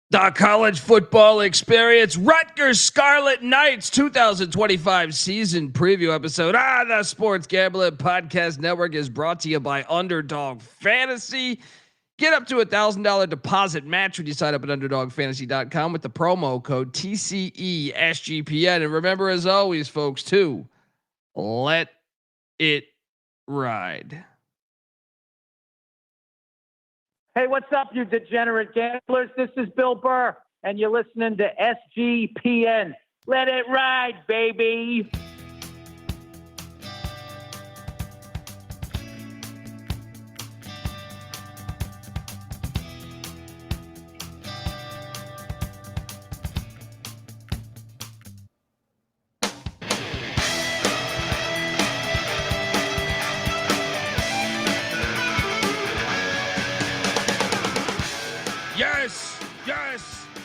The college football experience, Rutgers Scarlet Knights 2025 season preview episode. The Sports Gambling Podcast Network is brought to you by Underdog Fantasy. Get up to $1,000 deposit match when you sign up at UnderdogFantasy.com with the promo code TCESGPN. And remember, as always, folks, to let it ride. Hey, what's up, you degenerate gamblers? This is Bill Burr, and you're listening to SGPN. Let it ride, baby.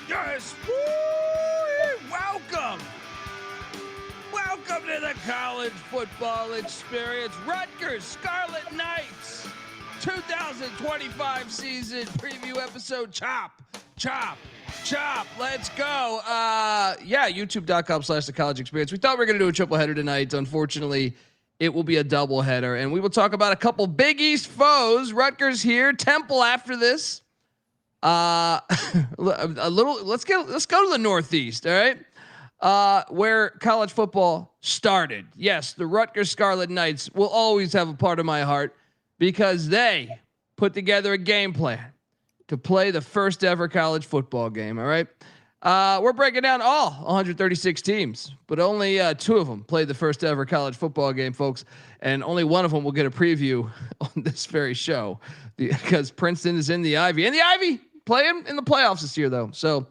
Yes. Woo! Welcome to the college football experience. Rutgers Scarlet Knights 2025 season preview episode. Chop. Let's go. YouTube.com/the college experience. We thought we were going to do a triple header tonight. Unfortunately, it will be a double header, and we will talk about a couple Big East foes. Rutgers here, Temple after this. A little. Let's go to the Northeast. All right, where college football started. Yes, the Rutgers Scarlet Knights will always have a part of my heart because they put together a game plan to play the first ever college football game. All right, we're breaking down all 136 teams, but only 2 of them played the first ever college football game, folks, and only one of them will get a preview on this very show because Princeton is in the Ivy. Play him in the playoffs this year, though. So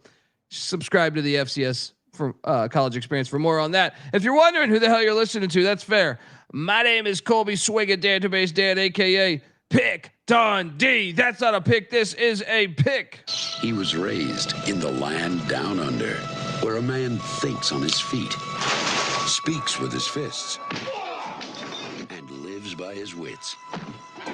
subscribe to the FCS for college experience for more on that. If you're wondering who the hell you're listening to, that's fair. My name is Colby Swigga, Database Dan, a.k.a. Pick Dundee. That's not a pick. This is a pick. He was raised in the land down under, where a man thinks on his feet, speaks with his fists, and lives by his wits.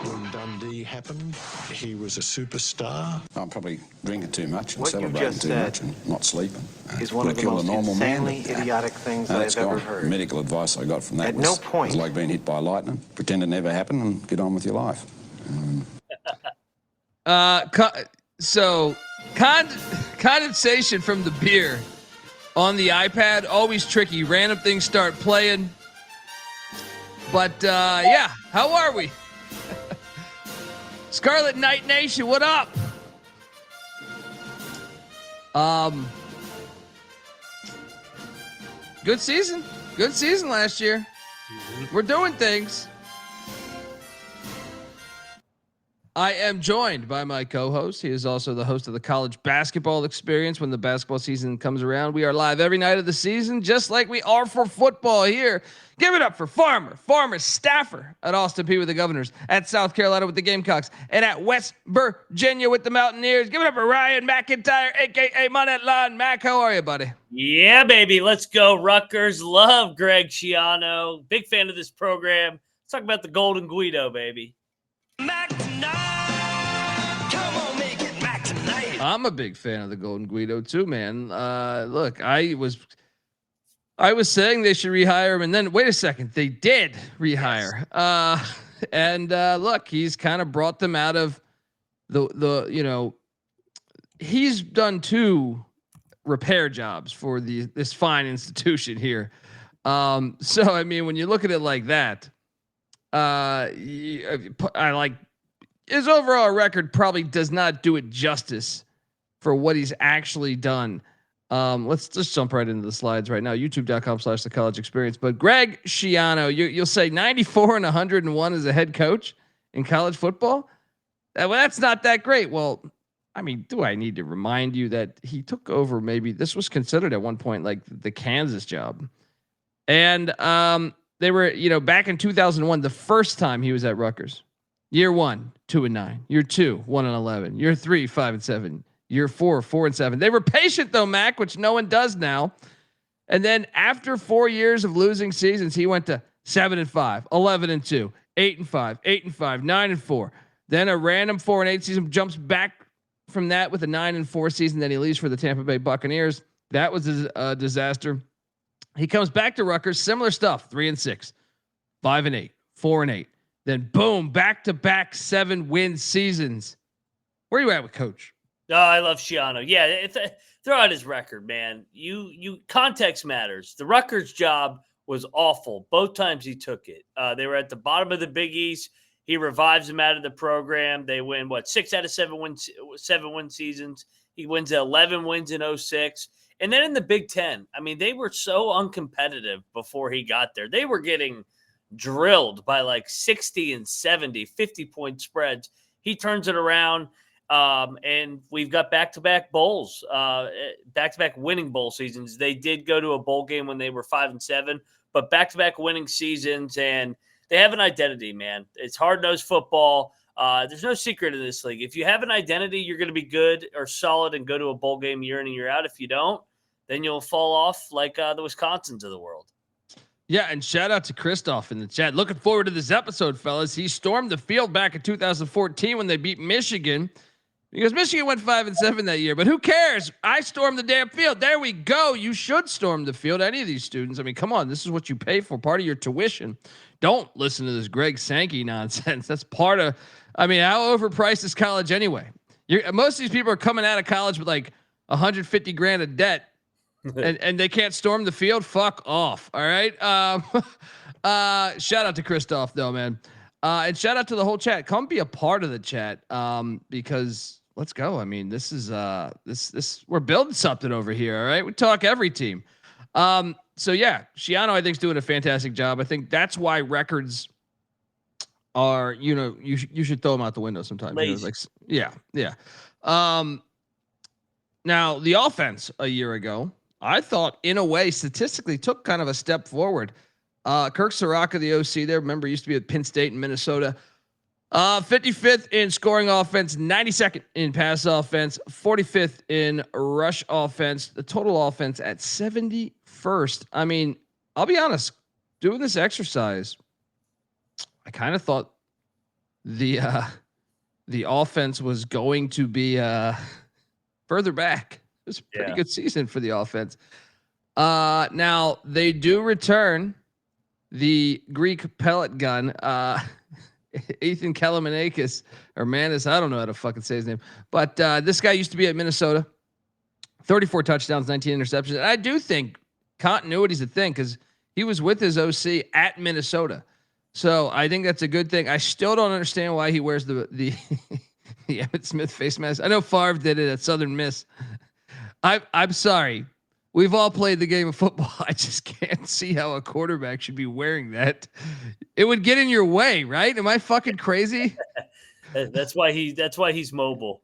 When Dundee happened, he was a superstar. I'm probably drinking too much and what celebrating too much and not sleeping. Is one of the most insanely idiotic things I've ever heard. Medical advice I got from that At no point. was like being hit by lightning. Pretend it never happened and get on with your life. Condensation from the beer on the iPad, always tricky. Random things start playing. But how are we? Scarlet Knight Nation, what up? Good season last year. We're doing things. I am joined by my co-host. He is also the host of the college basketball experience. When the basketball season comes around, we are live every night of the season, just like we are for football here. Give it up for Farmer Staffer at Austin Peay with the Governors, at South Carolina with the Gamecocks, and at West Virginia with the Mountaineers. Give it up for Ryan McIntyre, a.k.a. Monetline. Mac, how are you, buddy? Yeah, baby. Let's go, Rutgers. Love Greg Schiano. Big fan of this program. Let's talk about the Golden Guido, baby. Mac tonight. Come on, make it Mac tonight. I'm a big fan of the Golden Guido too, man. Look, I was saying they should rehire him, and then wait a second, they did rehire. Yes. Look, he's kind of brought them out of the he's done 2 repair jobs for this fine institution here. So I mean, when you look at it like that, I like his overall record probably does not do it justice for what he's actually done. Let's just jump right into the slides right now. YouTube.com/the college experience. But Greg Schiano, you'll say 94 and 101 as a head coach in college football. Well, that's not that great. Well, I mean, do I need to remind you that he took over? Maybe this was considered at one point like the Kansas job, and they were, back in 2001, the first time he was at Rutgers. Year 1, 2-9. Year 2, 1-11. Year 3, 5-7. Year 4, 4-7. They were patient though, Mac, which no one does now. And then after 4 years of losing seasons, he went to 7-5, 11-2, 8-5, 8-5, 9-4. Then a random 4-8 season, jumps back from that with a 9-4 season. Then he leaves for the Tampa Bay Buccaneers. That was a disaster. He comes back to Rutgers, similar stuff, 3-6, 5-8, 4-8. Then boom, back-to-back 7-win seasons. Where are you at with Coach? Oh, I love Schiano. Yeah, throw out his record, man. You context matters. The Rutgers job was awful both times he took it. They were at the bottom of the Big East. He revives them out of the program. They win 6 out of 7 win seasons. He wins 11 wins in 06. And then in the Big Ten, I mean, they were so uncompetitive before he got there. They were getting drilled by like 60 and 70, 50-point spreads. He turns it around, and we've got back-to-back bowls, back-to-back winning bowl seasons. They did go to a bowl game when they were 5-7, but back-to-back winning seasons, and they have an identity, man. It's hard-nosed football. There's no secret in this league. If you have an identity, you're going to be good or solid and go to a bowl game year in and year out. If you don't, then you'll fall off like the Wisconsins of the world. Yeah, and shout out to Christoph in the chat. Looking forward to this episode, fellas. He stormed the field back in 2014 when they beat Michigan. Because Michigan went 5-7 that year, but who cares? I stormed the damn field. There we go. You should storm the field. Any of these students. I mean, come on. This is what you pay for. Part of your tuition. Don't listen to this Greg Sankey nonsense. That's part of. I mean, how overpriced is college anyway? Most of these people are coming out of college with like 150 grand of debt. and they can't storm the field. Fuck off. All right. Shout out to Christoph though, man. And shout out to the whole chat. Come be a part of the chat. Because let's go. I mean, this is this we're building something over here. All right. We talk every team. So yeah, Schiano, I think, is doing a fantastic job. I think that's why records are, you should throw them out the window sometimes. Like, yeah. Now the offense a year ago, I thought in a way statistically took kind of a step forward. Kirk Ciarrocca, the OC there, remember, used to be at Penn State in Minnesota. 55th in scoring offense, 92nd in pass offense, 45th in rush offense, the total offense at 71st. I mean, I'll be honest, doing this exercise, I kind of thought the offense was going to be further back. It was a pretty good season for the offense. Now they do return the Greek pellet gun, Athan Kaliakmanis or Manis. I don't know how to fucking say his name, but this guy used to be at Minnesota. 34 touchdowns, 19 interceptions. And I do think continuity is a thing because he was with his OC at Minnesota. So I think that's a good thing. I still don't understand why he wears the Emmitt Smith face mask. I know Favre did it at Southern Miss. I'm sorry. We've all played the game of football. I just can't see how a quarterback should be wearing that. It would get in your way, right? Am I fucking crazy? That's why he's mobile.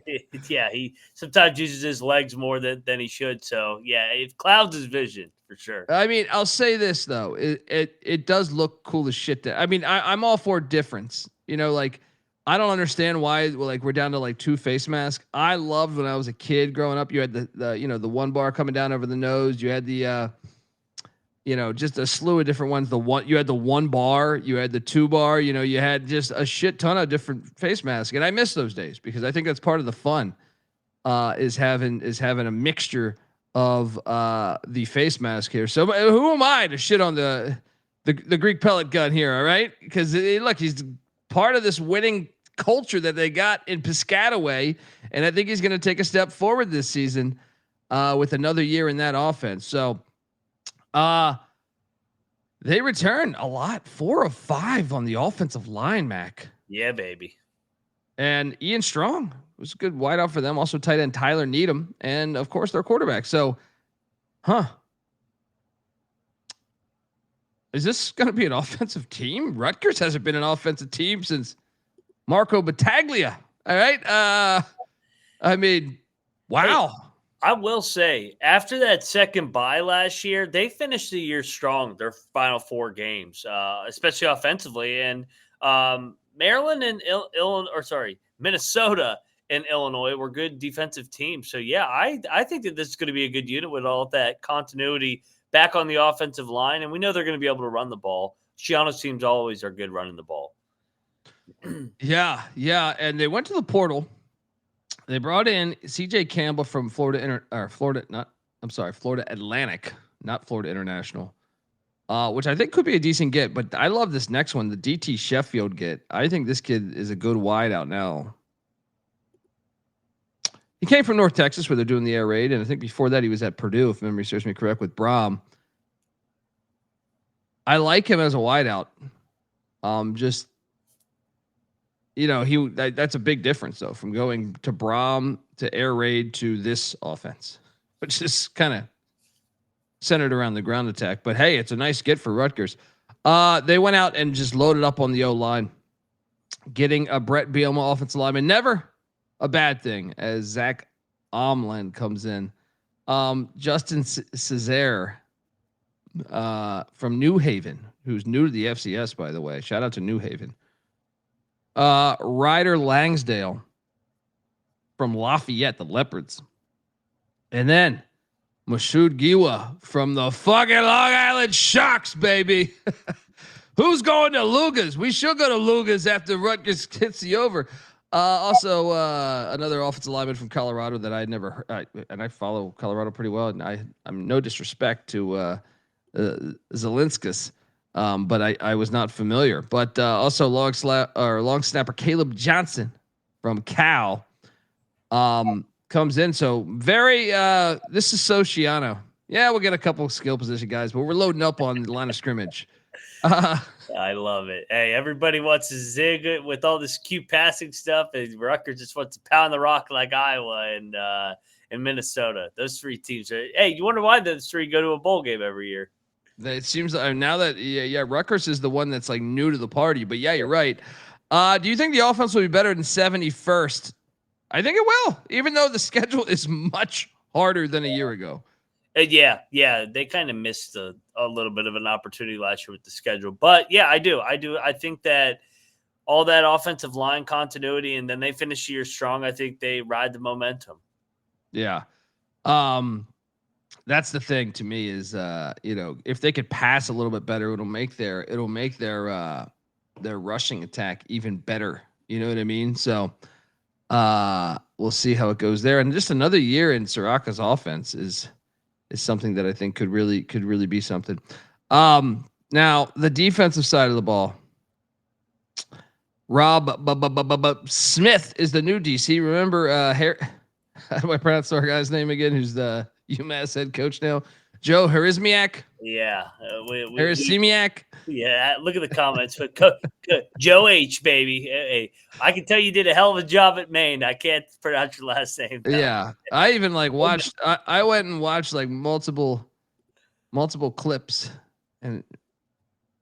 He sometimes uses his legs more than he should. So yeah, it clouds his vision for sure. I mean, I'll say this though. It does look cool as shit. I'm all for difference. Like, I don't understand why we're down to like 2 face masks. I loved when I was a kid growing up. You had the one bar coming down over the nose. You had the just a slew of different ones. You had the 1 bar, you had the 2 bar, you had just a shit ton of different face masks. And I miss those days because I think that's part of the fun is having a mixture of the face mask here. So who am I to shit on the Greek pellet gun here? All right. Because look, he's part of this winning culture that they got in Piscataway. And I think he's going to take a step forward this season with another year in that offense. So they return a lot, 4 of 5 on the offensive line, Mac. Yeah, baby. And Ian Strong was a good wideout for them. Also tight end Tyler Needham, and of course their quarterback. So, is this going to be an offensive team? Rutgers hasn't been an offensive team since Marco Battaglia. All right. I mean, wow. Hey, I will say, after that second bye last year, they finished the year strong, their final 4 games, especially offensively. And Maryland and Minnesota and Illinois were good defensive teams. So, yeah, I think that this is going to be a good unit with all of that continuity back on the offensive line. And we know they're going to be able to run the ball. Schiano's teams always are good running the ball. Yeah. And they went to the portal. They brought in CJ Campbell from Florida Atlantic, not Florida International, which I think could be a decent get. But I love this next one, the DT Sheffield get. I think this kid is a good wideout now. He came from North Texas where they're doing the air raid, and I think before that he was at Purdue, if memory serves me correct, with Braum. I like him as a wideout. Just, that's a big difference though, from going to Braum to air raid to this offense, which is kind of centered around the ground attack. But hey, it's a nice get for Rutgers. They went out and just loaded up on the O-line, getting a Brett Bielema offensive lineman. Never a bad thing as Zach Omland comes in. Justin Cesare from New Haven, who's new to the FCS, by the way. Shout out to New Haven. Ryder Langsdale from Lafayette, the Leopards. And then Mashoud Giwa from the fucking Long Island Sharks, baby. Who's going to Lugas? We should go to Lugas after Rutgers hits the over. Also, another offensive lineman from Colorado that I never heard, and I follow Colorado pretty well, and I'm no disrespect to Zelinskas, but I was not familiar. But also long snapper Caleb Johnson from Cal comes in. So very this is Schiano. Yeah, we'll get a couple of skill position guys, but we're loading up on the line of scrimmage. I love it. Hey, everybody wants to zig it with all this cute passing stuff, and Rutgers just wants to pound the rock like Iowa and Minnesota. Those three teams. Hey, you wonder why those three go to a bowl game every year? It seems now that Rutgers is the one that's like new to the party. But yeah, you're right. Do you think the offense will be better than 71st? I think it will, even though the schedule is much harder than a year ago. Yeah, they kind of missed a little bit of an opportunity last year with the schedule. But yeah, I do. I think that all that offensive line continuity, and then they finish the year strong. I think they ride the momentum. Yeah. That's the thing to me is, if they could pass a little bit better, it'll make their rushing attack even better. You know what I mean? So we'll see how it goes there. And just another year in Ciarrocca's offense is something that I think could really be something. Now the defensive side of the ball, Rob Smith is the new DC. Remember, how do I pronounce our guy's name again? Who's the UMass head coach now? Joe Harismiak. Yeah, Harismiak. Yeah, look at the comments. Joe H, baby. Hey, I can tell you did a hell of a job at Maine. I can't pronounce your last name. Yeah, I even watched. I went and watched multiple clips, and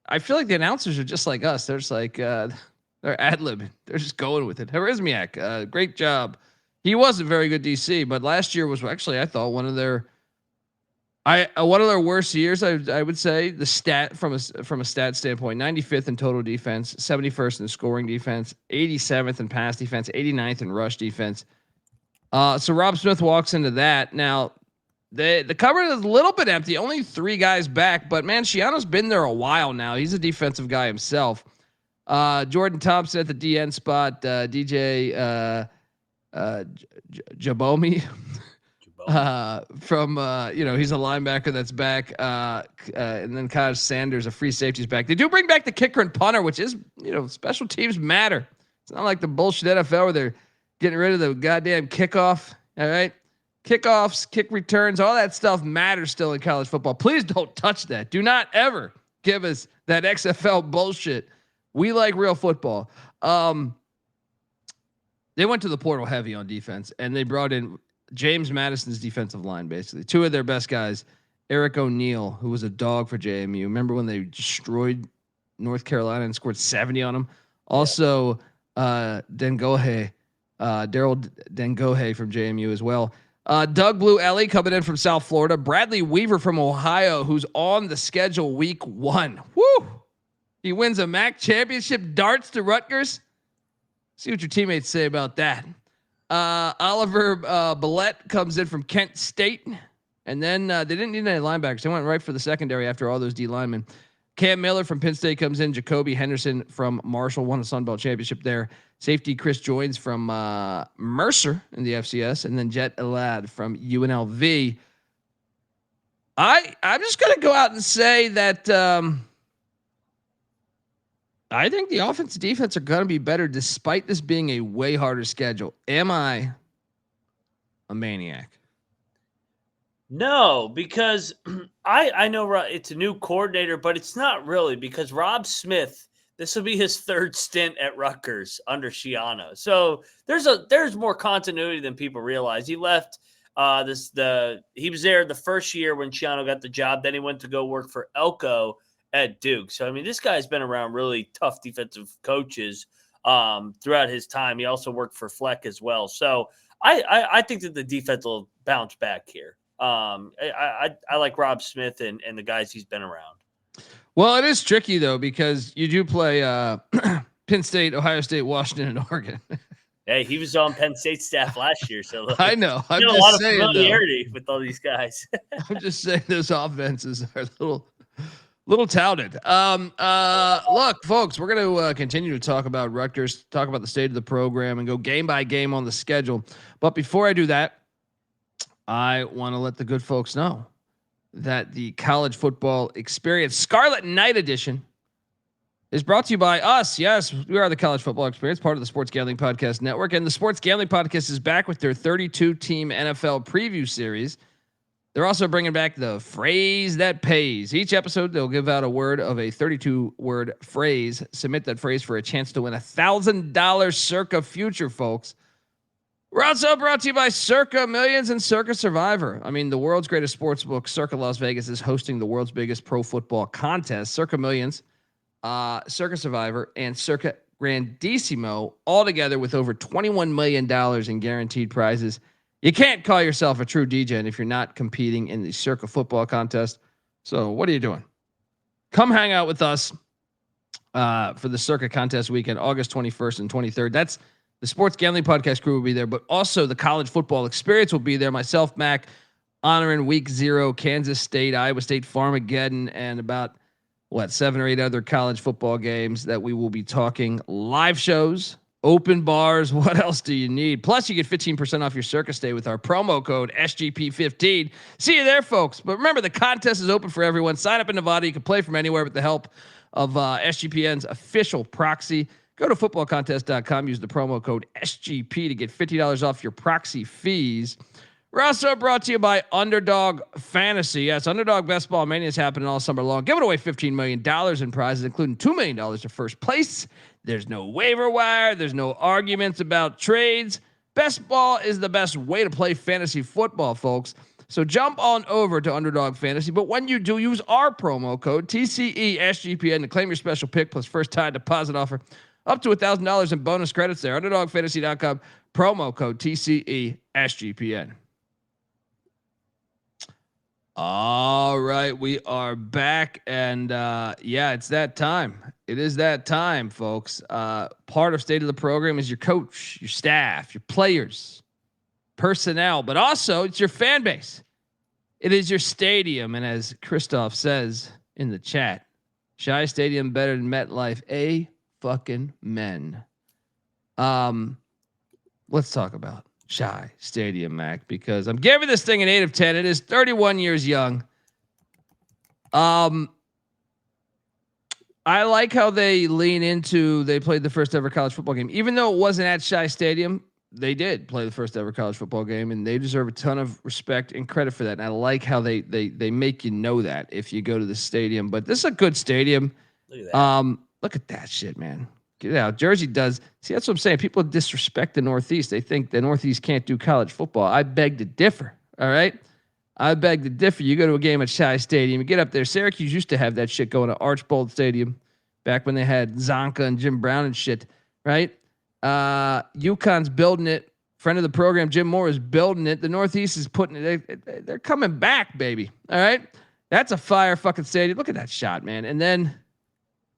I feel like the announcers are just like us. They're just they're ad-libbing. They're just going with it. Harismiak, great job. He wasn't very good DC, but last year was actually, I thought, one of their worst years. I would say the stat from a stat standpoint: 95th in total defense, 71st in scoring defense, 87th in pass defense, 89th in rush defense. So Rob Smith walks into that. Now the cupboard is a little bit empty, only 3 guys back, but man, Schiano's been there a while now. He's a defensive guy himself. Jordan Thompson at the DN spot, DJ Jabomi. From he's a linebacker that's back, and then Kaj Sanders, a free safety, is back. They do bring back the kicker and punter, which is special teams matter. It's not like the bullshit NFL where they're getting rid of the goddamn kickoff. All right, kickoffs, kick returns, all that stuff matters still in college football. Please don't touch that. Do not ever give us that XFL bullshit. We like real football. They went to the portal heavy on defense, and they brought in James Madison's defensive line, basically 2 of their best guys. Eric O'Neal, who was a dog for JMU. Remember when they destroyed North Carolina and scored 70 on them? Also, Dengohe, Daryl Dengohe from JMU as well. Doug Blue Ellie coming in from South Florida. Bradley Weaver from Ohio, who's on the schedule week 1. Woo! He wins a MAC championship darts to Rutgers. See what your teammates say about that. Oliver Billette comes in from Kent State. And then they didn't need any linebackers. They went right for the secondary after all those D linemen. Cam Miller from Penn State comes in. Jacoby Henderson from Marshall won the Sun Belt championship there. Safety Chris Joins from Mercer in the FCS, and then Jet Elad from UNLV. I'm just going to go out and say that I think the offense and defense are going to be better despite this being a way harder schedule. Am I a maniac? No, because I know it's a new coordinator, but it's not really, because Rob Smith, this will be his third stint at Rutgers under Schiano. So there's more continuity than people realize. He left he was there the first year when Schiano got the job. Then he went to go work for Elko at Duke. So, I mean, this guy's been around really tough defensive coaches throughout his time. He also worked for Fleck as well. So I think that the defense will bounce back here. I like Rob Smith and the guys he's been around. Well, it is tricky though, because you do play Penn State, Ohio State, Washington, and Oregon. Hey, he was on Penn State staff last year, so I know. I'm just a lot of familiarity with all these guys. I'm just saying those offenses are a little touted. Look, folks, we're going to continue to talk about Rutgers, talk about the state of the program, and go game by game on the schedule. But before I do that, I want to let the good folks know that the College Football Experience Scarlet Knight Edition is brought to you by us. Yes, we are the College Football Experience, part of the Sports Gambling Podcast Network. And the Sports Gambling Podcast is back with their 32-team NFL preview series. They're also bringing back the phrase that pays. Each episode, they'll give out a word of a 32-word phrase. Submit that phrase for a chance to win $1,000 Circa future, folks. We're also brought to you by Circa Millions and Circa Survivor. I mean, the world's greatest sports book, Circa Las Vegas, is hosting the world's biggest pro football contest. Circa Millions, Circa Survivor, and Circa Grandissimo, all together with over $21 million in guaranteed prizes. You can't call yourself a true DJ if you're not competing in the Circa football contest. So what are you doing? Come hang out with us for the Circa contest weekend, August 21st and 23rd. That's the Sports Gambling Podcast crew will be there, but also the College Football Experience will be there. Myself, Mac, honoring Week 0, Kansas State, Iowa State, Farmageddon, and about 7 or 8 other college football games that we will be talking. Live shows, open bars. What else do you need? Plus, you get 15% off your Circa stay with our promo code SGP15. See you there, folks. But remember, the contest is open for everyone. Sign up in Nevada. You can play from anywhere with the help of SGPN's official proxy. Go to footballcontest.com. Use the promo code SGP to get $50 off your proxy fees. We're also brought to you by Underdog Fantasy. Yes, Underdog Best Ball Mania is happening all summer long. Giving away $15 million in prizes, including $2 million to first place. There's no waiver wire. There's no arguments about trades. Best Ball is the best way to play fantasy football, folks. So jump on over to Underdog Fantasy. But when you do, use our promo code TCESGPN to claim your special pick plus first time deposit offer. Up to $1,000 in bonus credits there. UnderdogFantasy.com, promo code TCESGPN. All right, we are back, and it's that time. It is that time, folks. Part of State of the Program is your coach, your staff, your players, personnel, but also it's your fan base. It is your stadium, and as Christoph says in the chat, Shai Stadium better than MetLife. Fucking men. Let's talk about Shai Stadium, Mac, because I'm giving this thing an 8 of 10. It is 31 years young. I like how they lean into, they played the first ever college football game, even though it wasn't at Shai Stadium. They did play the first ever college football game, and they deserve a ton of respect and credit for that. And I like how they make you know that if you go to the stadium. But this is a good stadium. Look at that. Look at that shit, man. Get out. Jersey does. See, that's what I'm saying. People disrespect the Northeast. They think the Northeast can't do college football. I beg to differ. All right. I beg to differ. You go to a game at Shai Stadium, you get up there. Syracuse used to have that shit going to Archbold Stadium back when they had Zonka and Jim Brown and shit. Right. UConn's building it. Friend of the program, Jim Moore, is building it. The Northeast is putting it. They're coming back, baby. All right. That's a fire fucking stadium. Look at that shot, man. And then,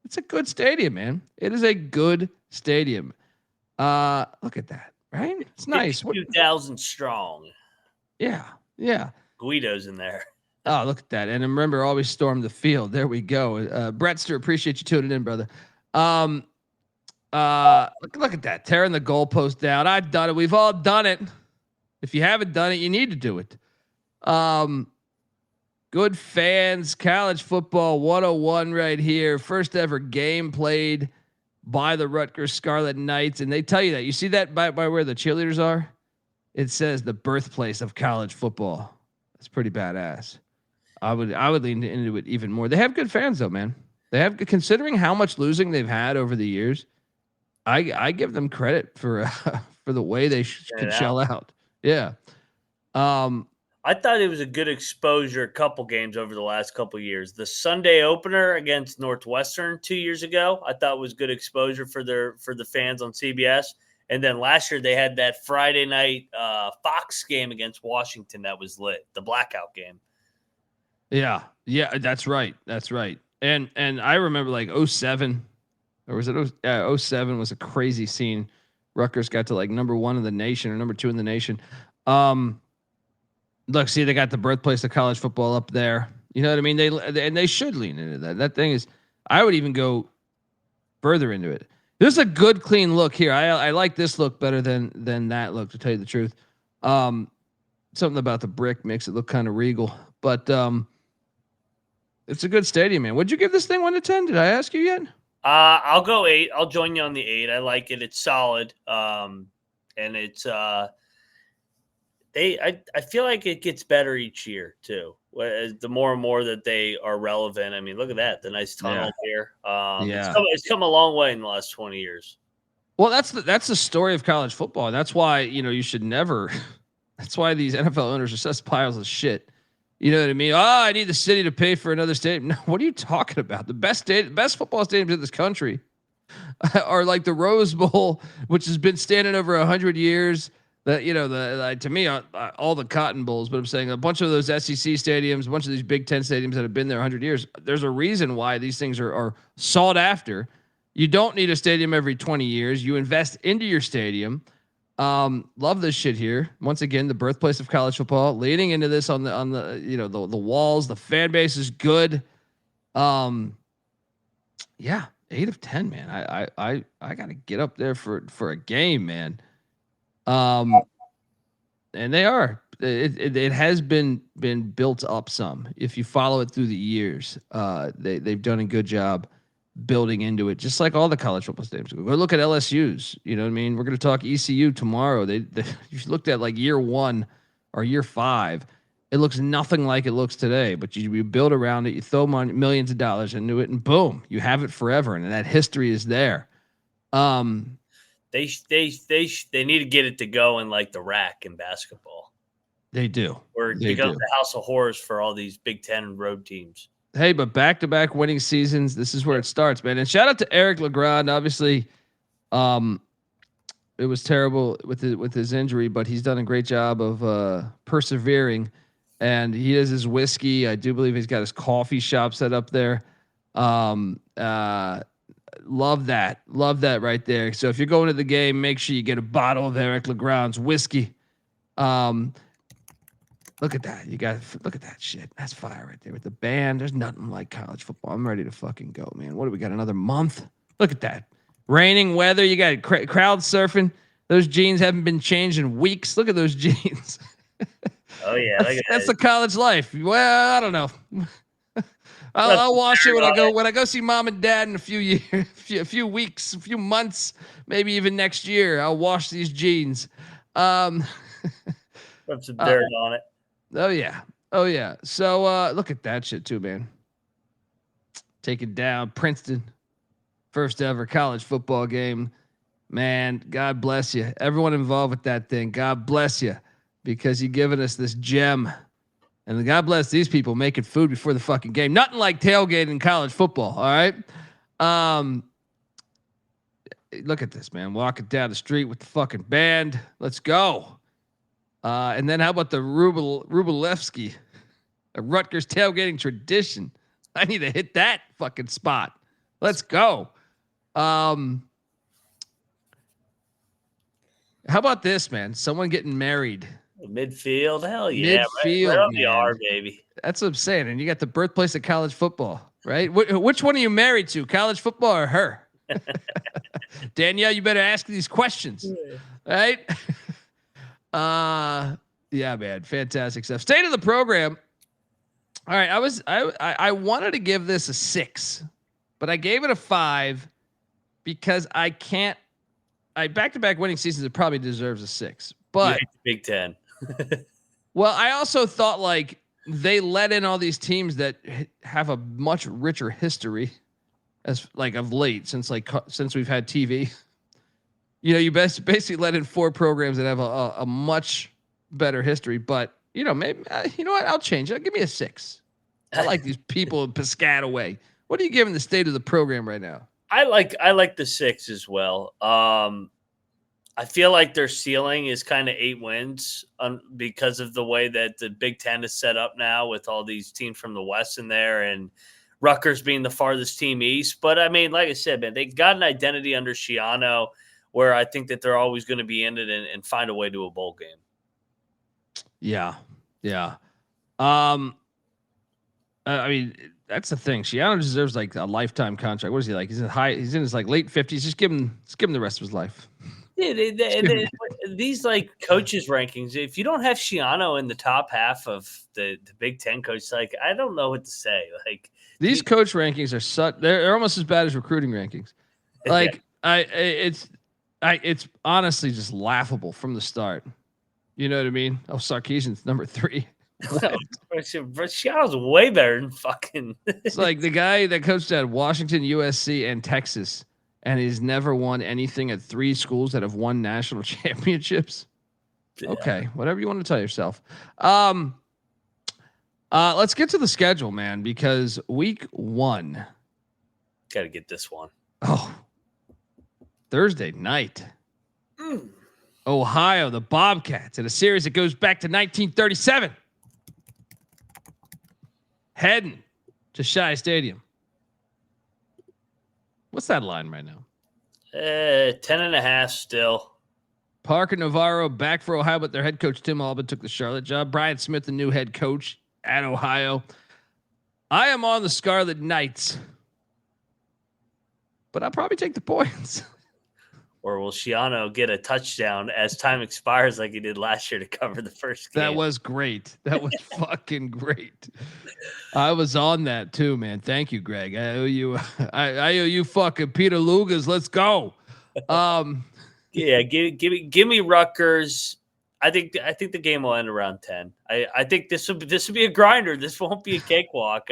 it's a good stadium, man. It is a good stadium. Look at that, right? It's nice. 2,000 strong. Yeah, yeah. Guido's in there. Oh, look at that. And remember, always storm the field. There we go. Brettster, appreciate you tuning in, brother. Look at that. Tearing the goalpost down. I've done it. We've all done it. If you haven't done it, you need to do it. Good fans, college football 101 right here. First ever game played by the Rutgers Scarlet Knights. And they tell you that. You see that by where the cheerleaders are? It says the birthplace of college football. That's pretty badass. I would lean into it even more. They have good fans though, man. They have, considering how much losing they've had over the years. I give them credit for the way they could shell out. Yeah. I thought it was a good exposure. A couple games over the last couple of years. The Sunday opener against Northwestern 2 years ago, I thought was good exposure for the fans on CBS. And then last year they had that Friday night Fox game against Washington that was lit, the blackout game. Yeah, that's right. And I remember like 07, or was it 07 was a crazy scene. Rutgers got to like number 1 in the nation or number 2 in the nation. Look, see, they got the birthplace of college football up there. You know what I mean? They should lean into that. That thing is, I would even go further into it. This is a good, clean look here. I like this look better than that look, to tell you the truth. Something about the brick makes it look kind of regal, but it's a good stadium, man. Would you give this thing 1 to 10? Did I ask you yet? I'll go 8. I'll join you on the 8. I like it. It's solid. And it's I feel like it gets better each year too. The more and more that they are relevant. I mean, look at that. The nice tunnel here. It's come a long way in the last 20 years. Well, that's the story of college football. And that's why, you should never, that's why these NFL owners are such piles of shit. You know what I mean? Oh, I need the city to pay for another stadium. No, what are you talking about? The best football stadiums in this country are like the Rose Bowl, which has been standing over 100 years. That, to me, all the Cotton Bowls, but I'm saying a bunch of those SEC stadiums, a bunch of these Big Ten stadiums that have been there 100 years. There's a reason why these things are sought after. You don't need a stadium every 20 years. You invest into your stadium. Love this shit here. Once again, the birthplace of college football. Leading into this on the walls, the fan base is good. 8 of 10, man. I gotta get up there for a game, man. And they are. It has been built up some. If you follow it through the years, they've done a good job building into it, just like all the college football stadiums. Go look at LSU's. You know what I mean? We're going to talk ECU tomorrow. They you looked at like year 1 or year 5. It looks nothing like it looks today, but you build around it. You throw millions of dollars into it, and boom, you have it forever. And that history is there. They need to get it to go in like the rack in basketball. They do. Or become the house of horrors for all these Big Ten road teams. Hey, but back-to-back winning seasons, this is where it starts, man. And shout out to Eric Legrand. Obviously, it was terrible with his injury, but he's done a great job of persevering. And he has his whiskey. I do believe he's got his coffee shop set up there. Love that right there. So if you're going to the game, make sure you get a bottle of Eric Legrand's whiskey. Look at that. Look at that shit. That's fire right there with the band. There's nothing like college football. I'm ready to fucking go, man. What do we got? Another month? Look at that. Raining weather. You got crowd surfing. Those jeans haven't been changed in weeks. Look at those jeans. Oh yeah. That's the college life. Well, I don't know. I'll wash it when I go see mom and dad in a few years, a few weeks, a few months, maybe even next year. I'll wash these jeans. Put some dirt on it. Oh yeah. So look at that shit too, man. Take it down, Princeton, first ever college football game. Man, God bless you. Everyone involved with that thing. God bless you, because you're giving us this gem. And God bless these people making food before the fucking game. Nothing like tailgating in college football. All right. Look at this, man. Walking down the street with the fucking band. Let's go. And then how about the Rubalevsky, a Rutgers tailgating tradition? I need to hit that fucking spot. Let's go. How about this, man? Someone getting married Midfield, hell yeah, Midfield, right on the man. R, baby. That's what I'm saying. And you got the birthplace of college football, right? Which one are you married to, college football or her? Danielle, you better ask these questions, right? Yeah, man, fantastic stuff. State of the program. All right, I wanted to give this a 6, but I gave it a 5 because I can't. Back-to-back winning seasons, it probably deserves a 6, but Big Ten. Well, I also thought like they let in all these teams that have a much richer history as like of late since we've had TV. You know, you basically let in 4 programs that have a much better history, but you know, maybe you know what? I'll change it. Give me a 6. I like these people in Piscataway. What are you giving the state of the program right now? I like the 6 as well. I feel like their ceiling is kind of 8 wins because of the way that the Big Ten is set up now with all these teams from the West in there and Rutgers being the farthest team east. But I mean, like I said, man, they got an identity under Schiano where I think that they're always going to be in it and find a way to a bowl game. Yeah. Yeah. I mean, that's the thing. Schiano deserves like a lifetime contract. What is he like? He's in his like late 50s. Just give him the rest of his life. Yeah, these like coaches rankings, if you don't have Schiano in the top half of the Big Ten coaches, like I don't know what to say. Like these coach rankings are they're almost as bad as recruiting rankings. Like it's honestly just laughable from the start. You know what I mean? Oh, Sarkisian's number 3. Schiano's way better than fucking. It's like the guy that coached at Washington, USC, and Texas, and he's never won anything at 3 schools that have won national championships. Yeah. Okay, whatever you want to tell yourself. Let's get to the schedule, man, because week 1. Got to get this one. Oh, Thursday night. Ohio, the Bobcats, in a series that goes back to 1937. Heading to Shai Stadium. What's that line right now? 10.5 still. Parker Navarro back for Ohio, but their head coach Tim Albin took the Charlotte job. Brian Smith, the new head coach at Ohio. I am on the Scarlet Knights, but I'll probably take the points. Or will Schiano get a touchdown as time expires like he did last year to cover the first game? That was great. That was fucking great. I was on that too, man. Thank you, Greg. I owe you. I owe you fucking Peter Lugas. Let's go. Yeah, give me Rutgers. I think the game will end around 10. I think this will be a grinder. This won't be a cakewalk.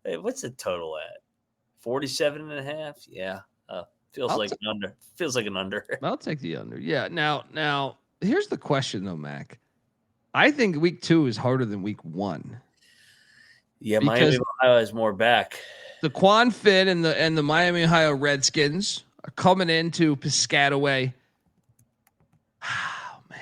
What's the total at? 47.5. Yeah. Feels like an under. I'll take the under. Yeah. Now here's the question though, Mac. I think week 2 is harder than week 1. Yeah, Miami Ohio has more back. The Quan Finn and the Miami Ohio Redskins are coming into Piscataway. Oh man.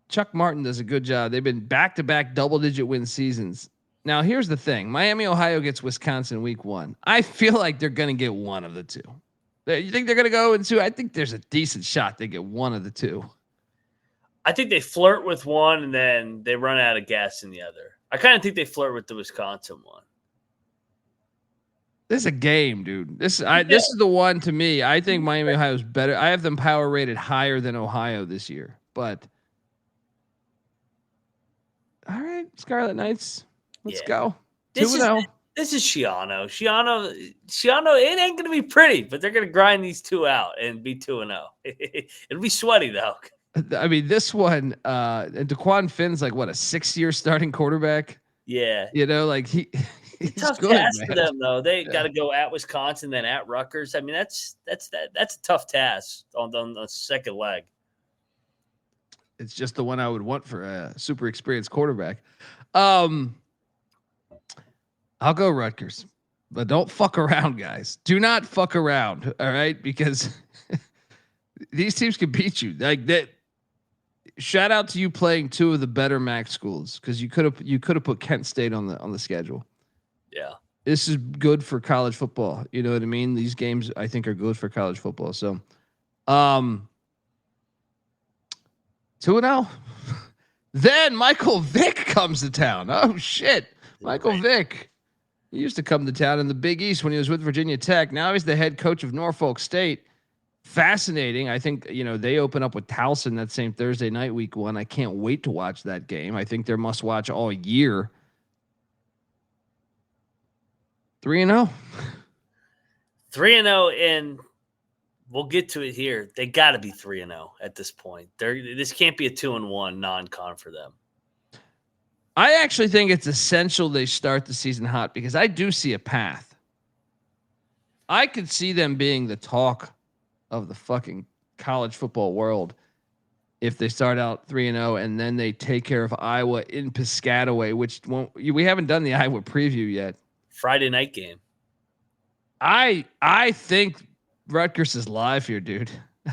Chuck Martin does a good job. They've been back-to-back double-digit win seasons. Now, here's the thing. Miami, Ohio gets Wisconsin week 1. I feel like they're going to get one of the 2. You think they're going to go into? I think there's a decent shot they get one of the 2. I think they flirt with one and then they run out of gas in the other. I kind of think they flirt with the Wisconsin one. This is a game, dude. This is the one to me. I think Miami, Ohio is better. I have them power rated higher than Ohio this year. But, all right, Scarlet Knights. Let's go. 2-0. This is Schiano. Schiano, it ain't going to be pretty, but they're going to grind these 2 out and be 2-0. It'll be sweaty, though. I mean, this one, DeQuan Finn's like, what, a 6-year starting quarterback? Yeah. You know, like he's tough good, task man. for them, though. They got to go at Wisconsin, then at Rutgers. I mean, that's a tough task on the second leg. It's just the one I would want for a super experienced quarterback. I'll go Rutgers, but don't fuck around, guys. Do not fuck around. All right. Because these teams can beat you like that. Shout out to you playing 2 of the better MAC schools. Cause you could have put Kent State on the schedule. Yeah. This is good for college football. You know what I mean? These games I think are good for college football. So, 2-0. Then Michael Vick comes to town. Oh shit, Michael Vick. He used to come to town in the Big East when he was with Virginia Tech. Now he's the head coach of Norfolk State. Fascinating. I think, they open up with Towson that same Thursday night, week 1. I can't wait to watch that game. I think they're must watch all year. 3-0. 3-0, and we'll get to it here. They got to be 3-0 at this point. This can't be a 2-1 non-con for them. I actually think it's essential they start the season hot because I do see a path. I could see them being the talk of the fucking college football world if they start out 3-0 and then they take care of Iowa in Piscataway, which we haven't done the Iowa preview yet. Friday night game. I think Rutgers is live here, dude.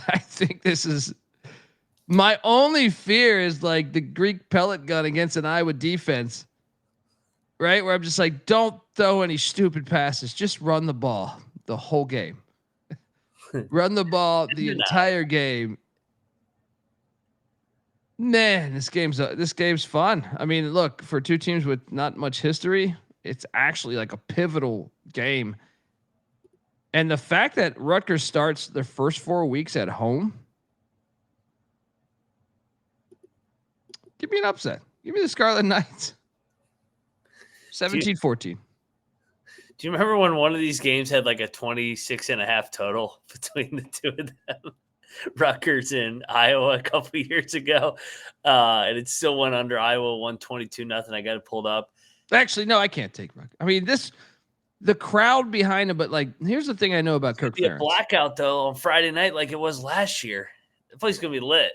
I think this is my only fear is like the Greek pellet gun against an Iowa defense, right? Where I'm just like, don't throw any stupid passes. Just run the ball the whole game. Run the ball the entire game. Man, this game's fun. I mean, look, for two teams with not much history, it's actually like a pivotal game. And the fact that Rutgers starts their first 4 weeks at home, give me an upset. Give me the Scarlet Knights. 17-14. Do you remember when one of these games had like a 26.5 total between the two of them? Rutgers and Iowa a couple of years ago. And it still went under. Iowa won 22-0. I got it pulled up. Actually, no, I can't take Rutgers. I mean, the crowd behind him, but like, here's the thing I know about Kirk Ciarrocca. A blackout though on Friday night, like it was last year. The place is gonna be lit.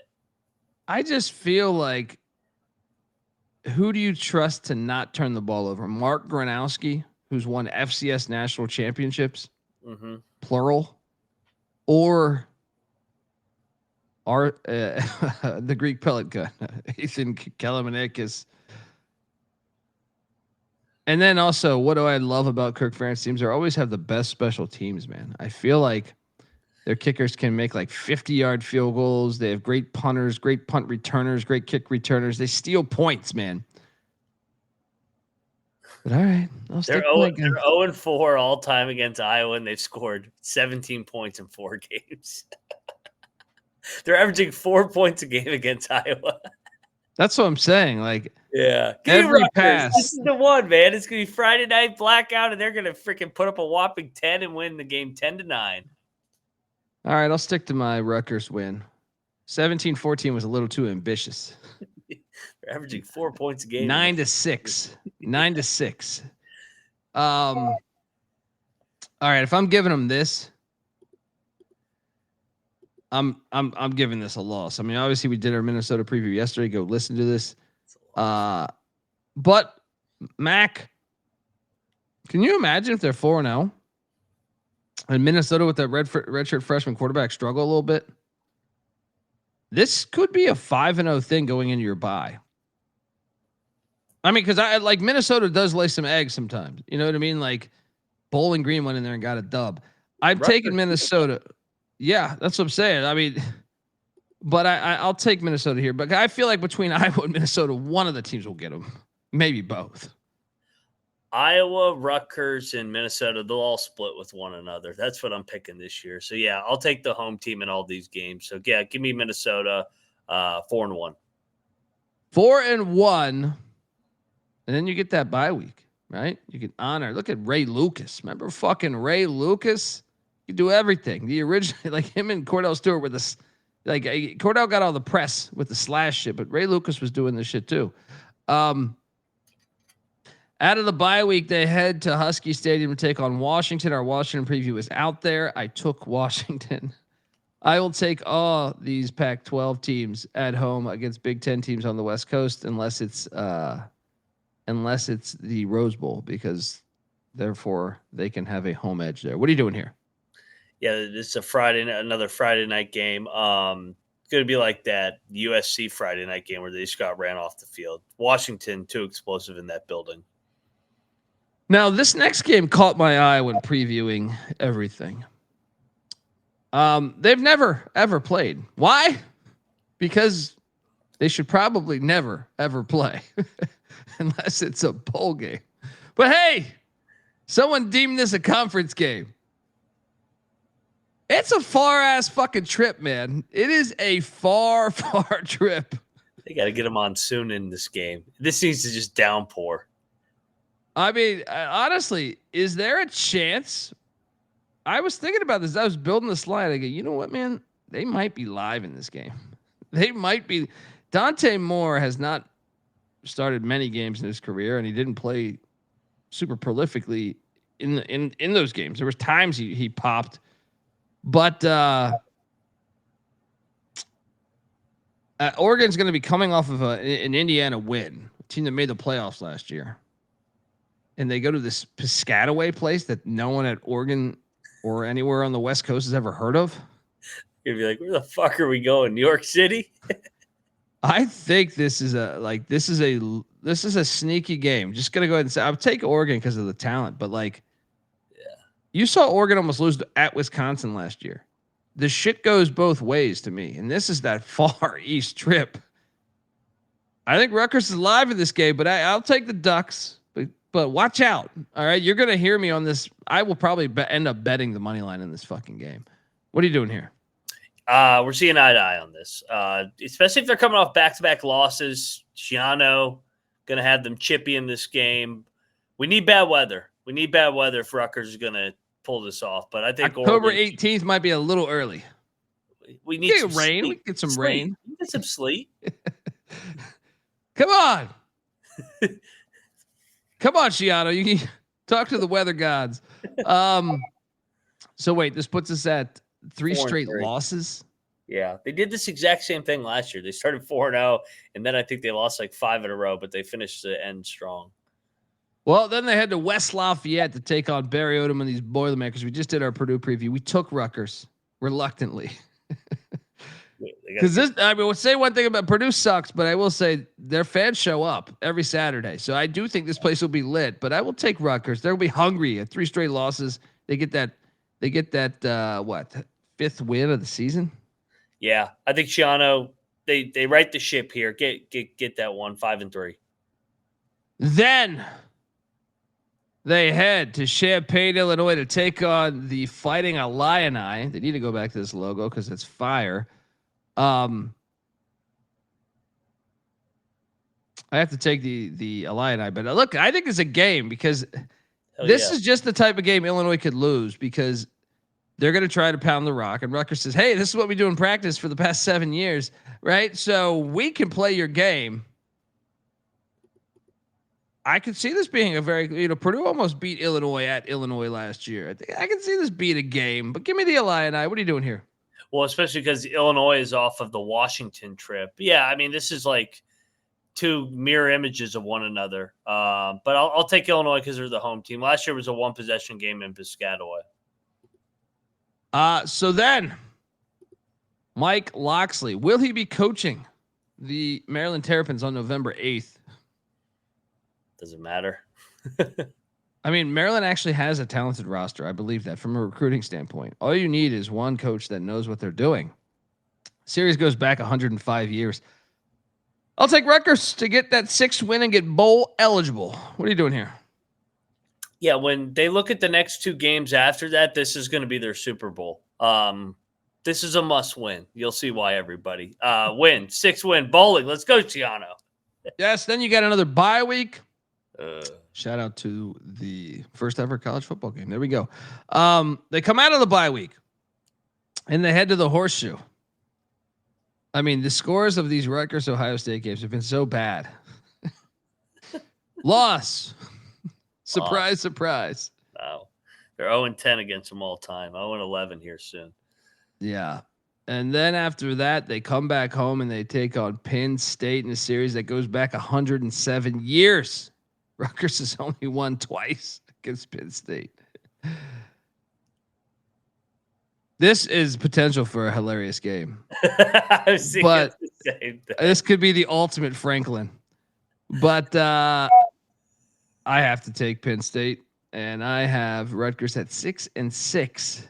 I just feel like, who do you trust to not turn the ball over? Mark Gronowski, who's won FCS national championships, plural, or the Greek pellet gun, Athan Kaliakmanis. And then also, what do I love about Kirk Ferentz teams? They always have the best special teams, man. I feel like their kickers can make like 50-yard field goals. They have great punters, great punt returners, great kick returners. They steal points, man. But all right, they're 0-4 all time against Iowa, and they've scored 17 points in 4 games. They're averaging 4 points a game against Iowa. That's what I'm saying. Like, yeah, every pass. This is the one, man. It's gonna be Friday night blackout, and they're gonna freaking put up a whopping 10 and win the game 10-9. All right, I'll stick to my Rutgers win. 17-14 was a little too ambitious. They're averaging 4 points a game. 9-6. 9-6. All right, if I'm giving them this, I'm giving this a loss. I mean, obviously we did our Minnesota preview yesterday. Go listen to this. But Mac, can you imagine if they're 4-0 and Minnesota with that redshirt freshman quarterback struggle a little bit? This could be a 5-0 thing going into your bye. I mean, because I like Minnesota does lay some eggs sometimes. You know what I mean? Like Bowling Green went in there and got a dub. I've taken Minnesota. Yeah, that's what I'm saying. I mean, but I'll take Minnesota here. But I feel like between Iowa and Minnesota, one of the teams will get them. Maybe both. Iowa, Rutgers, and Minnesota, they'll all split with one another. That's what I'm picking this year. So, yeah, I'll take the home team in all these games. So, yeah, give me Minnesota 4-1. 4-1. And then you get that bye week, right? You can honor. Look at Ray Lucas. Remember fucking Ray Lucas? You do everything. The original, like him and Cordell Stewart were this, like Cordell got all the press with the slash shit, but Ray Lucas was doing this shit too. Out of the bye week, they head to Husky Stadium to take on Washington. Our Washington preview is out there. I took Washington. I will take all these Pac-12 teams at home against Big Ten teams on the West Coast, unless it's the Rose Bowl, because therefore they can have a home edge there. What are you doing here? Yeah, it's another Friday night game. It's going to be like that USC Friday night game where they just got ran off the field. Washington, too explosive in that building. Now, this next game caught my eye when previewing everything. They've never, ever played. Why? Because they should probably never, ever play unless it's a bowl game. But hey, someone deemed this a conference game. It's a far ass fucking trip, man. It is a far, far trip. They got to get them on soon in this game. This needs to just downpour. I mean, honestly, is there a chance? I was thinking about this. I was building the slide. I go, you know what, man? They might be live in this game. They might be. Dante Moore has not started many games in his career, and he didn't play super prolifically in those games. There was times he popped, but Oregon's going to be coming off of an Indiana win, a team that made the playoffs last year, and they go to this Piscataway place that no one at Oregon or anywhere on the West Coast has ever heard of. You'd be like, where the fuck are we going? New York City? I think this is a sneaky game. Just gonna go ahead and say I'll take Oregon because of the talent, but like, yeah, you saw Oregon almost lose at Wisconsin last year. The shit goes both ways to me, and this is that far east trip. I think Rutgers is live in this game, but I'll take the Ducks. But watch out. All right, you're gonna hear me on this. I will probably end up betting the money line in this fucking game. What are you doing here? We're seeing eye to eye on this, especially if they're coming off back-to-back losses. Schiano going to have them chippy in this game. We need bad weather. We need bad weather if Rutgers is going to pull this off. But I think October 18th might be a little early. We need some rain. Sleet. We get some sleet. rain. We get some sleet. Come on. Come on, Schiano. You can talk to the weather gods. So wait, this puts us at 3 straight losses. Yeah, they did this exact same thing last year. They started 4-0, and then I think they lost like 5 in a row, but they finished the end strong. Well, then they had to West Lafayette to take on Barry Odom and these Boilermakers. We just did our Purdue preview. We took Rutgers reluctantly. Because I mean, we'll say one thing about Purdue sucks, but I will say their fans show up every Saturday. So I do think this place will be lit, but I will take Rutgers. They'll be hungry at 3 straight losses. They get that what? 5th win of the season. Yeah, I think Schiano, they right the ship here. Get that one 5-3. Then they head to Champaign, Illinois, to take on the Fighting Illini. They need to go back to this logo because it's fire. I have to take the Illini, but look, I think it's a game because this is just the type of game Illinois could lose because they're going to try to pound the rock. And Rutgers says, hey, this is what we do in practice for the past 7 years, right? So we can play your game. I could see this being a very, Purdue almost beat Illinois at Illinois last year. I can see this beat a game, but give me the Illini. What are you doing here? Well, especially because Illinois is off of the Washington trip. Yeah, I mean, this is like 2 mirror images of one another. But I'll take Illinois because they're the home team. Last year was a 1-possession game in Piscataway. So then, Mike Loxley, will he be coaching the Maryland Terrapins on November 8th? Doesn't matter. I mean, Maryland actually has a talented roster. I believe that from a recruiting standpoint. All you need is one coach that knows what they're doing. Series goes back 105 years. I'll take Rutgers to get that 6th win and get bowl eligible. What are you doing here? Yeah, when they look at the next 2 games after that, this is going to be their Super Bowl. This is a must win. You'll see why, everybody. Win, 6th win, bowling. Let's go, Schiano. Yes, then you got another bye week. Shout out to the first ever college football game. There we go. They come out of the bye week and they head to the Horseshoe. I mean, the scores of these Rutgers Ohio State games have been so bad. Loss. Surprise, surprise. Wow. They're 0-10 against them all time. 0-11 here soon. Yeah. And then after that, they come back home and they take on Penn State in a series that goes back 107 years. Rutgers has only won twice against Penn State. This is potential for a hilarious game. But this could be the ultimate Franklin. But I have to take Penn State, and I have Rutgers at 6-6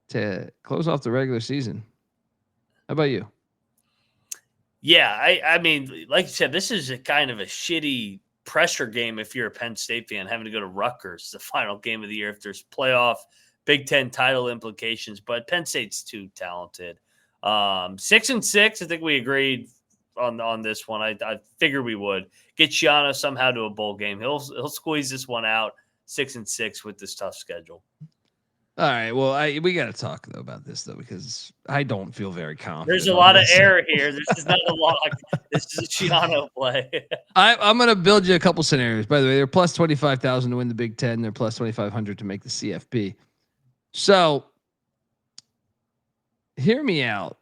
to close off the regular season. How about you? Yeah, I mean, like you said, this is a kind of a shitty pressure game if you're a Penn State fan, having to go to Rutgers, the final game of the year, if there's playoff Big Ten title implications. But Penn State's too talented. 6-6, I think we agreed on this one. I figured we would get Schiano somehow to a bowl game. He'll squeeze this one out 6-6 with this tough schedule. All right. Well, we got to talk though about this though, because I don't feel very confident. There's a lot of error here. This is not a lock. This is a Schiano play. I'm going to build you a couple scenarios. By the way, they're plus 25,000 to win the Big Ten. They're plus 2,500 to make the CFP. So hear me out.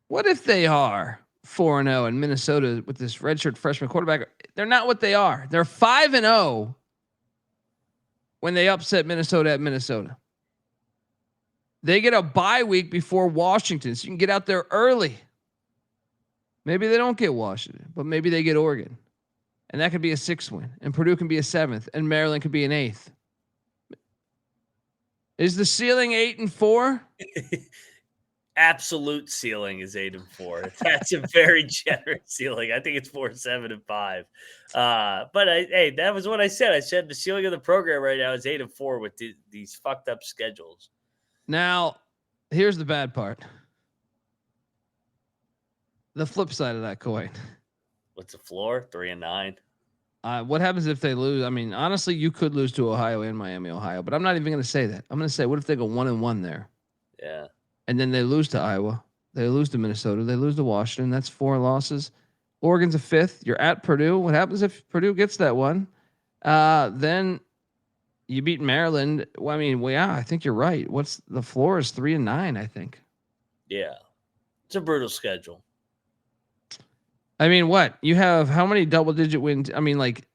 What if they are 4-0 and Minnesota with this redshirt freshman quarterback? They're not what they are. They're 5-0 when they upset Minnesota at Minnesota. They get a bye week before Washington, so you can get out there early. Maybe they don't get Washington, but maybe they get Oregon. And that could be a 6th win. And Purdue can be a 7th. And Maryland could be an 8th. Is the ceiling 8-4? Absolute ceiling is 8-4. That's a very generous ceiling. I think it's 4-7-5. But hey, that was what I said. I said the ceiling of the program right now is 8-4 with these fucked up schedules. Now, here's the bad part. The flip side of that coin. What's the floor? 3-9. What happens if they lose? I mean, honestly, you could lose to Ohio and Miami, Ohio, but I'm not even going to say that. I'm going to say, what if they go 1-1 there? Yeah. And then they lose to Iowa. They lose to Minnesota. They lose to Washington. That's 4 losses. Oregon's a 5th. You're at Purdue. What happens if Purdue gets that one? Then you beat Maryland. Well, I mean, well, yeah, I think you're right. What's the floor is 3-9, I think. Yeah. It's a brutal schedule. I mean, what? You have how many double-digit wins? I mean, like,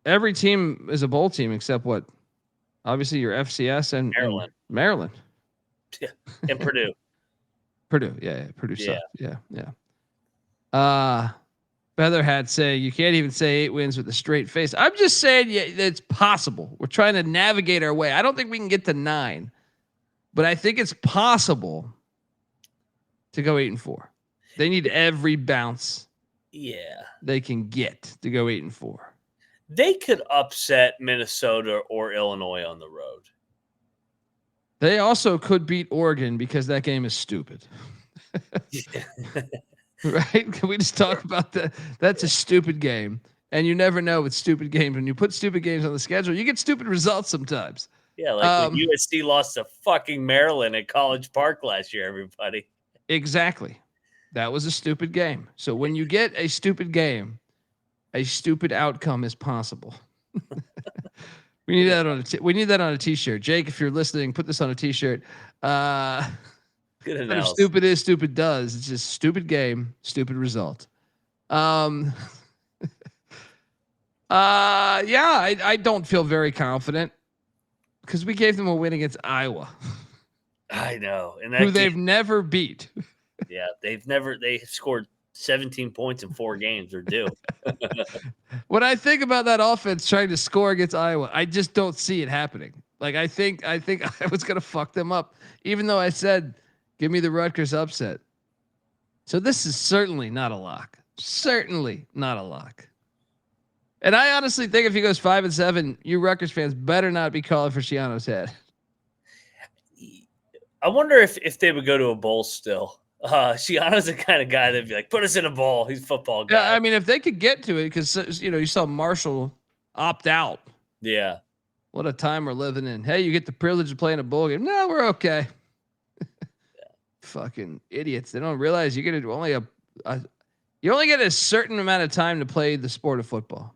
every team is a bowl team except what? Obviously, your FCS and Maryland. Yeah, and Purdue. Purdue, yeah. Purdue sucks. Yeah. Feather had say you can't even say 8 wins with a straight face. I'm just saying it's possible. We're trying to navigate our way. I don't think we can get to 9, but I think it's possible to go 8-4. They need every bounce they can get to go 8-4. They could upset Minnesota or Illinois on the road. They also could beat Oregon because that game is stupid. Right? Can we just talk about that? That's a stupid game. And you never know with stupid games. When you put stupid games on the schedule, you get stupid results sometimes. Yeah, like when USC lost to fucking Maryland at College Park last year, everybody. Exactly. That was a stupid game. So when you get a stupid game, a stupid outcome is possible. We need that on a t-shirt. Jake, if you're listening, put this on a t-shirt. Good analysis. Stupid is, stupid does. It's just stupid game, stupid result. Yeah, I don't feel very confident because we gave them a win against Iowa. I know. And who they've never beat. Yeah, they scored 17 points in 4 games. They're due. When I think about that offense trying to score against Iowa, I just don't see it happening. Like I think Iowa's gonna fuck them up, even though I said give me the Rutgers upset. So this is certainly not a lock. Certainly not a lock. And I honestly think if he goes 5-7, you Rutgers fans better not be calling for Schiano's head. I wonder if they would go to a bowl still. Schiano's the kind of guy that'd be like, put us in a bowl. He's a football guy. Yeah, I mean, if they could get to it, because you saw Marshall opt out. Yeah. What a time we're living in. Hey, you get the privilege of playing a bowl game. No, we're okay. Fucking idiots. They don't realize you get only you only get a certain amount of time to play the sport of football.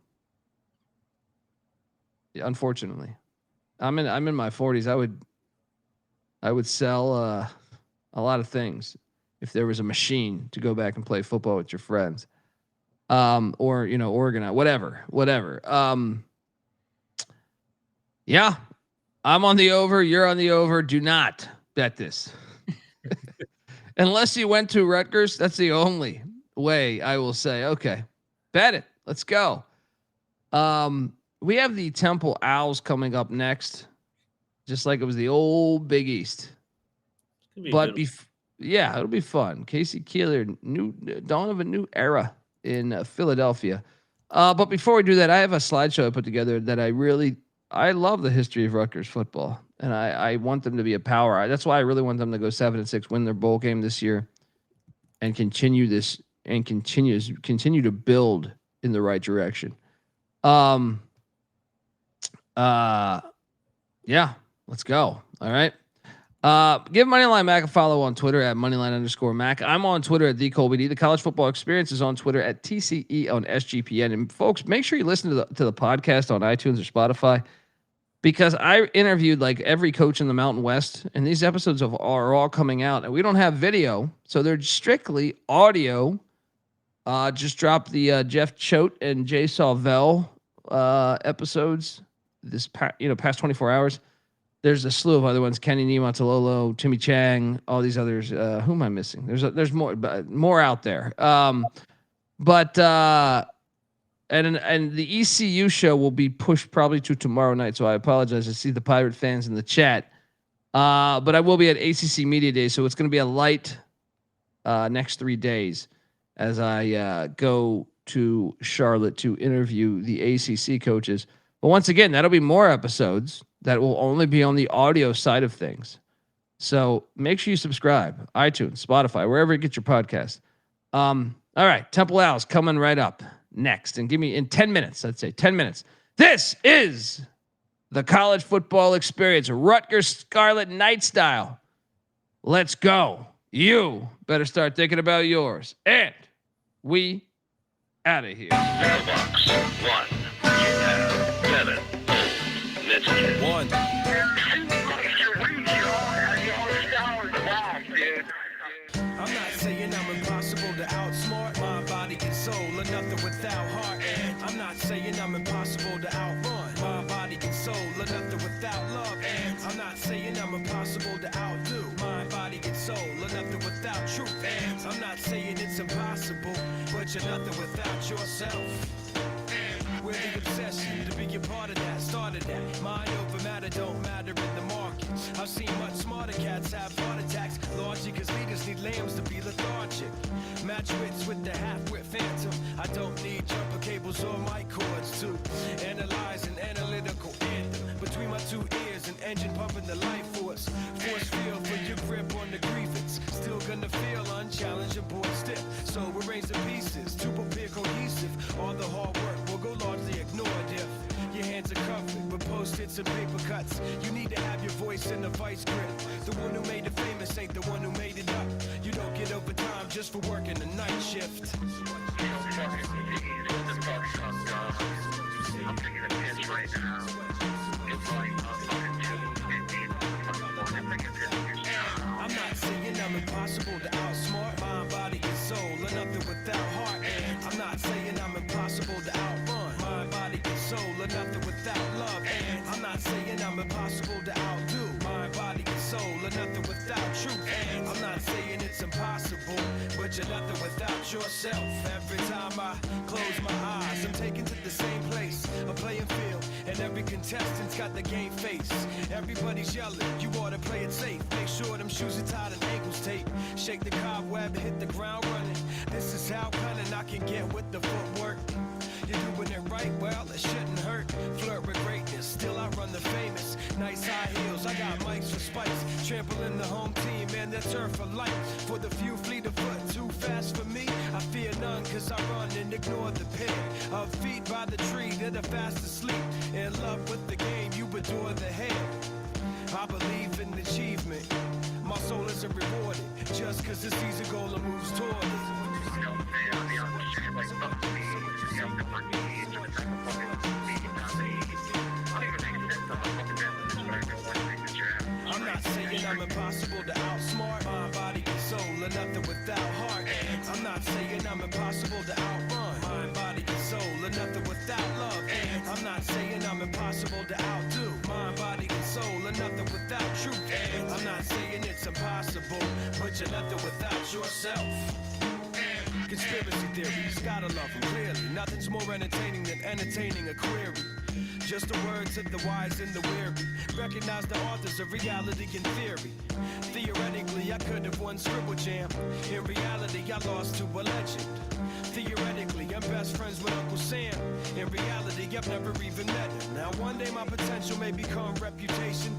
Yeah, unfortunately. I'm in my 40s. I would sell a lot of things if there was a machine to go back and play football with your friends. Or organize whatever. Yeah. I'm on the over, you're on the over. Do not bet this. Unless you went to Rutgers, that's the only way I will say, okay, bet it. Let's go. We have the Temple Owls coming up next, just like it was the old Big East. But yeah, it'll be fun. Casey Keeler, dawn of a new era in Philadelphia. But before we do that, I have a slideshow I put together that I love the history of Rutgers football, and I want them to be a power. That's why I really want them to go 7-6, win their bowl game this year, and continue to build in the right direction. Yeah, let's go. All right. Give Moneyline Mac a follow on Twitter at Moneyline_Mac. I'm on Twitter at TheColbyD. The College Football Experience is on Twitter at TCE on SGPN. And folks, make sure you listen to the podcast on iTunes or Spotify, because I interviewed like every coach in the Mountain West, and these episodes are all coming out, and we don't have video, so they're strictly audio. Just dropped the Jeff Choate and Jay Salvell episodes this past 24 hours. There's a slew of other ones: Kenny Niumatalolo, Timmy Chang, all these others. Who am I missing? There's more out there. And the ECU show will be pushed probably to tomorrow night. So I apologize. I see the Pirate fans in the chat. But I will be at ACC Media Day, so it's going to be a light next 3 days as I go to Charlotte to interview the ACC coaches. But once again, that'll be more episodes that will only be on the audio side of things. So make sure you subscribe, iTunes, Spotify, wherever you get your podcast. All right, Temple Owls coming right up next. And give me in 10 minutes, I'd say 10 minutes. This is the College Football Experience, Rutgers Scarlet Knights style. Let's go. You better start thinking about yours. And we out of here. Mailbox 1. You have 7 messages. 1. I'm not saying I'm impossible to outsmart my body and soul, or nothing without heart. And I'm not saying I'm impossible to outrun my body and soul, or nothing without love. And I'm not saying I'm impossible to outdo my body and soul, or nothing without truth. And I'm not saying it's impossible, but you're nothing without yourself. We're the obsession to be a part of that, started that. Mind over matter don't matter in the market. I've seen much smarter cats have heart attacks, largely because leaders need lambs to be lethargic. Match wits with the half-wit phantom. I don't need jumper cables or mic cords to analyze an analytical anthem. Between my two ears, an engine pumping the life force. Force field for your grip on the grievance. Still gonna feel unchallenged and bored stiff. So arrange the pieces to prepare cohesive. All the hard work will go largely ignored if your hands are covered with post-its and paper cuts. You need to have your voice in the vice grip. The one who made it famous ain't the one who made it up. You don't get overtime just for working the night shift. I'm taking a piss right now. I'm not saying I'm impossible to outsmart mind, body, and soul, or nothing without heart. And I'm not saying I'm impossible to outrun mind, body, and soul, or nothing without love. And I'm not saying I'm impossible to outdo mind, body, and soul, or nothing without truth. And I'm not saying it's impossible, but you're nothing without yourself. Every time I close my eyes, I'm taken to the same place, a playing field, and every contestant's got the game face. Everybody's yelling, you ought to play it safe. Make sure them shoes are tied and ankles tape. Shake the cobweb, hit the ground running. This is how cunning I can get with the footwork. You're doing it right, well, it shouldn't hurt. Flirt with greatness, still I run the famous. Nice high heels, I got mics for spikes. Trampling the home team and the turf for life. For the few fleet of foot, too fast for me. I fear none, cause I run and ignore the pair of feet by the tree that are fast asleep. In love with the game, you adore the hair. I believe in achievement. My soul isn't rewarded just cause the season goal moves toward it. I'm not saying I'm impossible to outsmart mind, body, and soul, or nothing without heart. And I'm not saying I'm impossible to outrun mind, body, and soul, or nothing without love. And I'm not saying I'm impossible to outdo mind, body, and soul, or nothing without truth. And I'm not saying it's impossible, but you're nothing without yourself. conspiracy theories. Gotta love them clearly. Nothing's more entertaining than entertaining a query. Just a word to the wise and the weary. Recognize the authors of reality and theory. Theoretically, I could have won Scribble Jam. In reality, I lost to a legend. Theoretically, I'm best friends with Uncle Sam. In reality, I've never even met him. Now, one day my potential may become reputation.